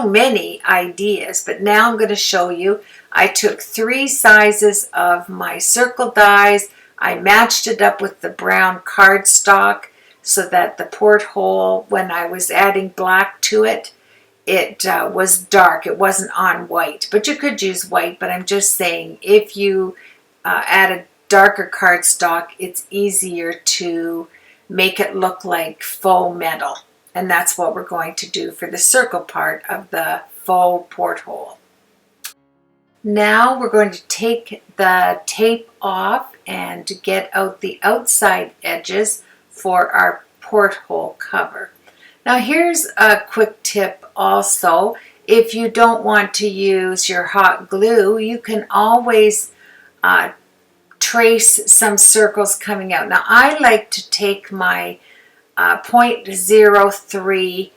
many ideas, but now I'm going to show you. I took 3 sizes of my circle dies. I matched it up with the brown cardstock so that the porthole, when I was adding black to it, it was dark. It wasn't on white, but you could use white. But I'm just saying, if you add a darker cardstock, it's easier to make it look like faux metal. And that's what we're going to do for the circle part of the faux porthole. Now we're going to take the tape off and get out the outside edges for our porthole cover. Now here's a quick tip also. If you don't want to use your hot glue, you can always trace some circles coming out. Now I like to take my 0.03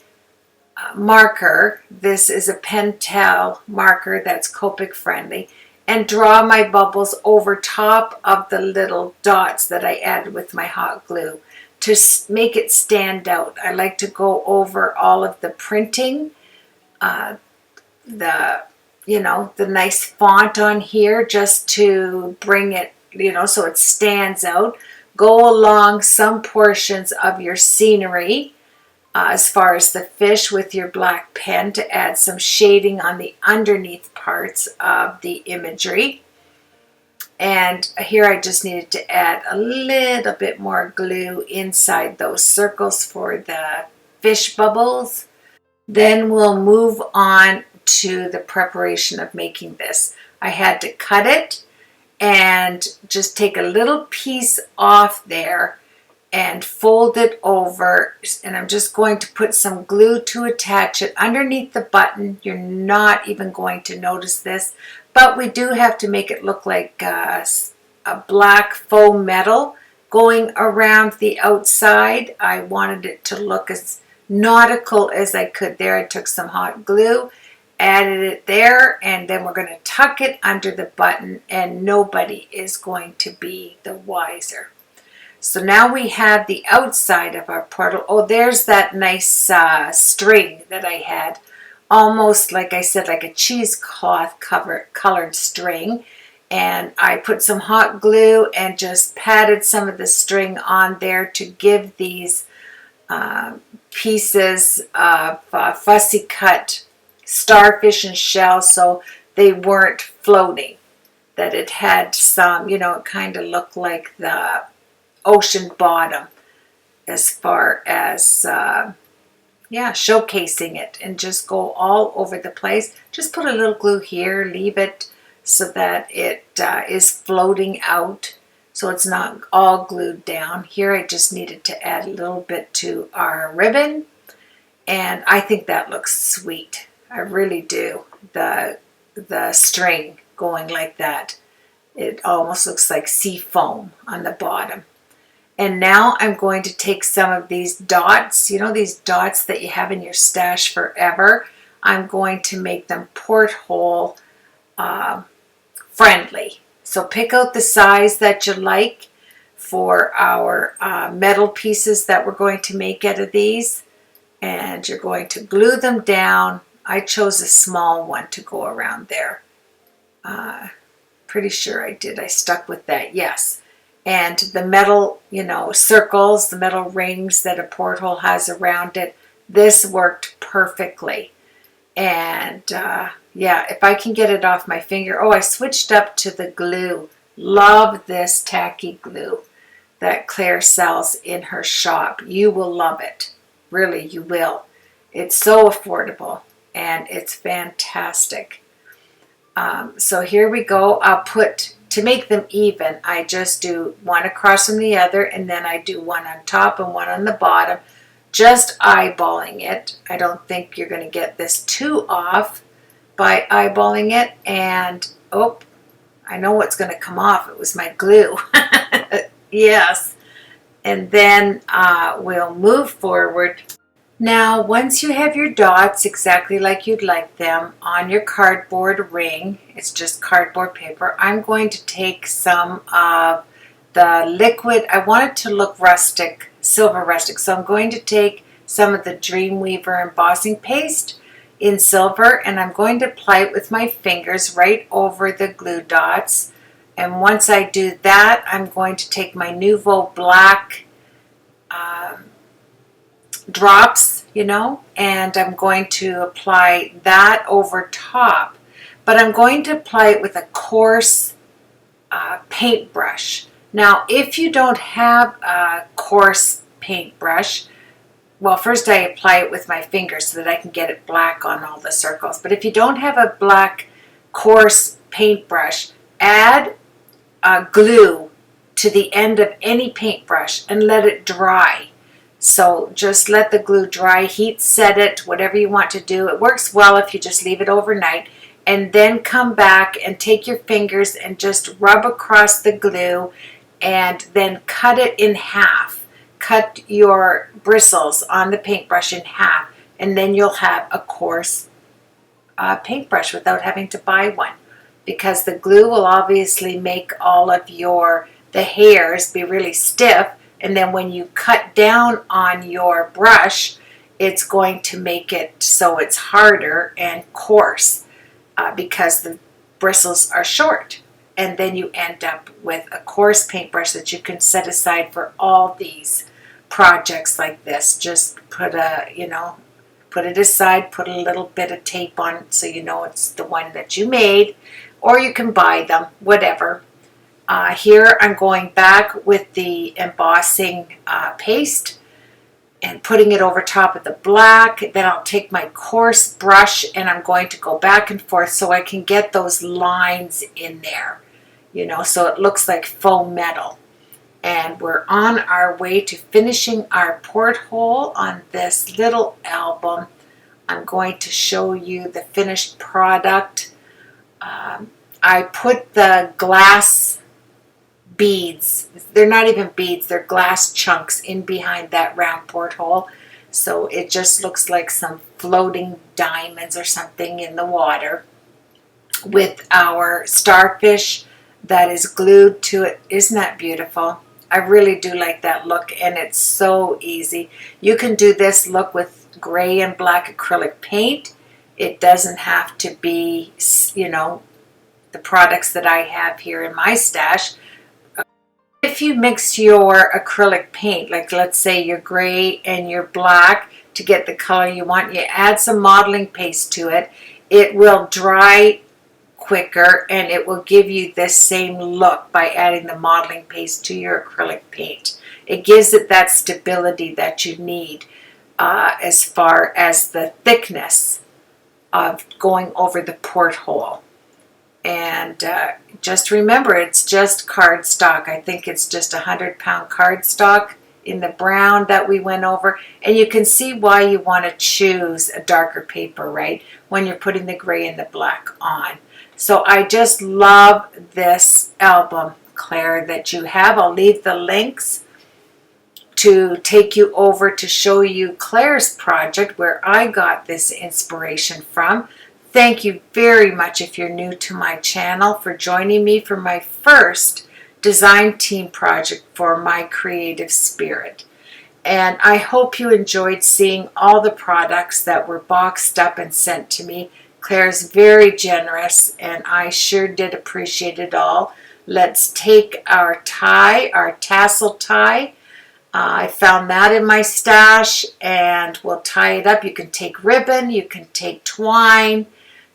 marker. This is a Pentel marker that's Copic friendly, and draw my bubbles over top of the little dots that I added with my hot glue to make it stand out. I like to go over all of the printing, the nice font on here, just to bring it, so it stands out. Go along some portions of your scenery, as far as the fish, with your black pen to add some shading on the underneath parts of the imagery. And here I just needed to add a little bit more glue inside those circles for the fish bubbles. Then we'll move on to the preparation of making this. I had to cut it and just take a little piece off there and fold it over, and I'm just going to put some glue to attach it underneath the button. You're not even going to notice this, but we do have to make it look like a black faux metal going around the outside. I wanted it to look as nautical as I could there. I took some hot glue, added it there, and then we're going to tuck it under the button, and nobody is going to be the wiser. So now we have the outside of our portal. Oh, there's that nice string that I had. Almost, like I said, like a cheesecloth colored string. And I put some hot glue and just patted some of the string on there to give these pieces of fussy cut starfish and shell so they weren't floating. That it had some, it kind of looked like the ocean bottom as far as showcasing it, and just go all over the place. Just put a little glue here, leave it so that it is floating out, so it's not all glued down. Here I just needed to add a little bit to our ribbon, and I think that looks sweet. I really do. the string going like that. It almost looks like sea foam on the bottom. And now I'm going to take some of these dots, you know, these dots that you have in your stash forever. I'm going to make them porthole friendly. So pick out the size that you like for our metal pieces that we're going to make out of these. And you're going to glue them down. I chose a small one to go around there. Pretty sure I did. I stuck with that, yes. And the metal, you know, circles, the metal rings that a porthole has around it, this worked perfectly. And yeah, if I can get it off my finger. Oh, I switched up to the glue. Love this tacky glue that Claire sells in her shop. You will love it. Really, you will. It's so affordable and it's fantastic. So here we go. I'll put, to make them even, I just do one across from the other, and then I do one on top and one on the bottom, just eyeballing it. I don't think you're going to get this too off by eyeballing it. And oh, I know what's going to come off. It was my glue. Yes. And then we'll move forward. Now, once you have your dots exactly like you'd like them on your cardboard ring, it's just cardboard paper, I'm going to take some of the liquid. I want it to look rustic, silver rustic, so I'm going to take some of the Dreamweaver embossing paste in silver, and I'm going to apply it with my fingers right over the glue dots. And once I do that, I'm going to take my Nouveau Black drops, you know, and I'm going to apply that over top, but I'm going to apply it with a coarse paintbrush. Now, if you don't have a coarse paintbrush, well, first I apply it with my fingers so that I can get it black on all the circles. But if you don't have a black coarse paintbrush, add glue to the end of any paintbrush and let it dry. So just let the glue dry, heat set it, whatever you want to do. It works well if you just leave it overnight, and then come back and take your fingers and just rub across the glue and then cut it in half. Cut your bristles on the paintbrush in half, and then you'll have a coarse paintbrush without having to buy one, because the glue will obviously make all of the hairs be really stiff. And then when you cut down on your brush, it's going to make it so it's harder and coarse because the bristles are short. And then you end up with a coarse paintbrush that you can set aside for all these projects like this. Just put it aside, put a little bit of tape on it so you know it's the one that you made, or you can buy them, whatever. Here I'm going back with the embossing paste and putting it over top of the black. Then I'll take my coarse brush and I'm going to go back and forth so I can get those lines in there, you know, so it looks like faux metal. And we're on our way to finishing our porthole on this little album. I'm going to show you the finished product. I put the glass beads, they're not even beads, they're glass chunks in behind that round porthole, so it just looks like some floating diamonds or something in the water, with our starfish that is glued to it. Isn't that beautiful? I really do like that look, and it's so easy. You can do this look with gray and black acrylic paint. It doesn't have to be, you know, the products that I have here in my stash. If you mix your acrylic paint, like let's say your gray and your black, to get the color you want, you add some modeling paste to it, it will dry quicker and it will give you this same look by adding the modeling paste to your acrylic paint. It gives it that stability that you need as far as the thickness of going over the porthole. And just remember, it's just cardstock. I think it's just 100-pound cardstock in the brown that we went over. And you can see why you want to choose a darker paper, right, when you're putting the gray and the black on. So I just love this album, Claire, that you have. I'll leave the links to take you over to show you Claire's project where I got this inspiration from. Thank you very much, if you're new to my channel, for joining me for my first design team project for My Creative Spirit. And I hope you enjoyed seeing all the products that were boxed up and sent to me. Claire's very generous, and I sure did appreciate it all. Let's take our tie, our tassel tie. I found that in my stash, and we'll tie it up. You can take ribbon, you can take twine,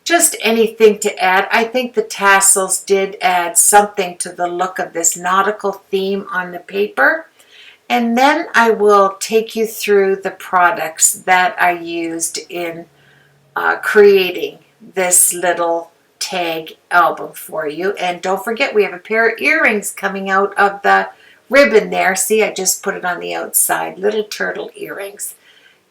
just anything to add. I think the tassels did add something to the look of this nautical theme on the paper. And then I will take you through the products that I used in creating this little tag album for you. And don't forget, we have a pair of earrings coming out of the ribbon there. See, I just put it on the outside, little turtle earrings.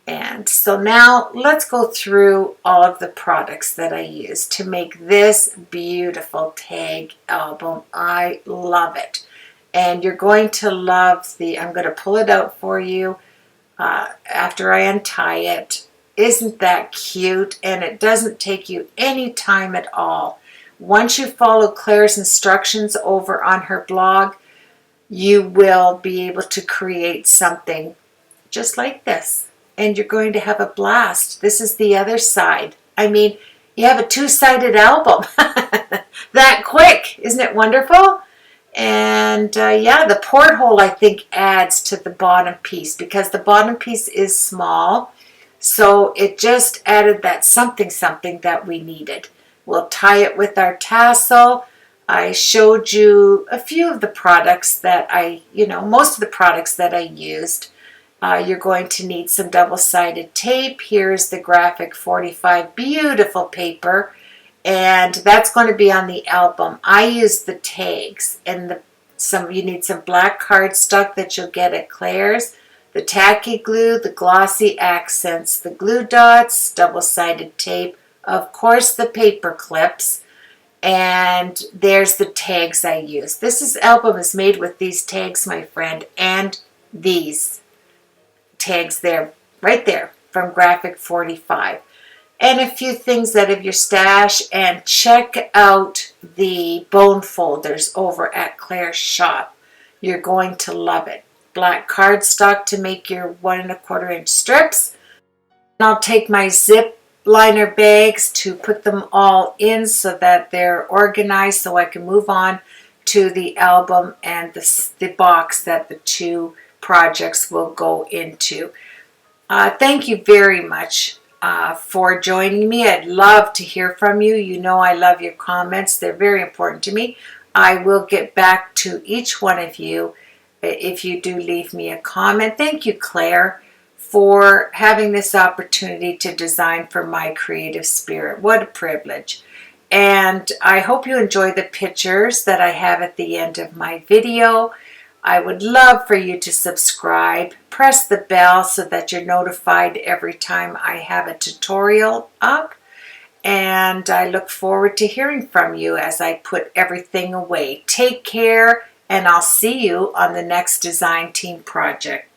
And so now let's go through all of the products that I used to make this beautiful tag album. I love it. And you're going to love I'm going to pull it out for you after I untie it. Isn't that cute? And it doesn't take you any time at all. Once you follow Claire's instructions over on her blog, you will be able to create something just like this. And you're going to have a blast. This is the other side. I mean, you have a two-sided album. That quick. Isn't it wonderful? And yeah, the porthole, I think, adds to the bottom piece because the bottom piece is small. So it just added that something that we needed. We'll tie it with our tassel. I showed you a few of the products that most of the products that I used. You're going to need some double-sided tape. Here's the graphic 45, beautiful paper. And that's going to be on the album. I used the tags and you need some black cardstock that you'll get at Claire's, the tacky glue, the glossy accents, the glue dots, double-sided tape, of course the paper clips, and there's the tags I used. This album is made with these tags, my friend, and these tags there, right there, from Graphic 45. And a few things out of your stash, and check out the bone folders over at Claire's shop. You're going to love it. Black cardstock to make your 1 1/4 inch strips. And I'll take my zip liner bags to put them all in so that they're organized so I can move on to the album and the box that the two projects will go into. Thank you very much for joining me. I'd love to hear from you. You know I love your comments. They're very important to me. I will get back to each one of you if you do leave me a comment. Thank you, Claire, for having this opportunity to design for My Creative Spirit. What a privilege. And I hope you enjoy the pictures that I have at the end of my video. I would love for you to subscribe. Press the bell so that you're notified every time I have a tutorial up. And I look forward to hearing from you as I put everything away. Take care, and I'll see you on the next design team project.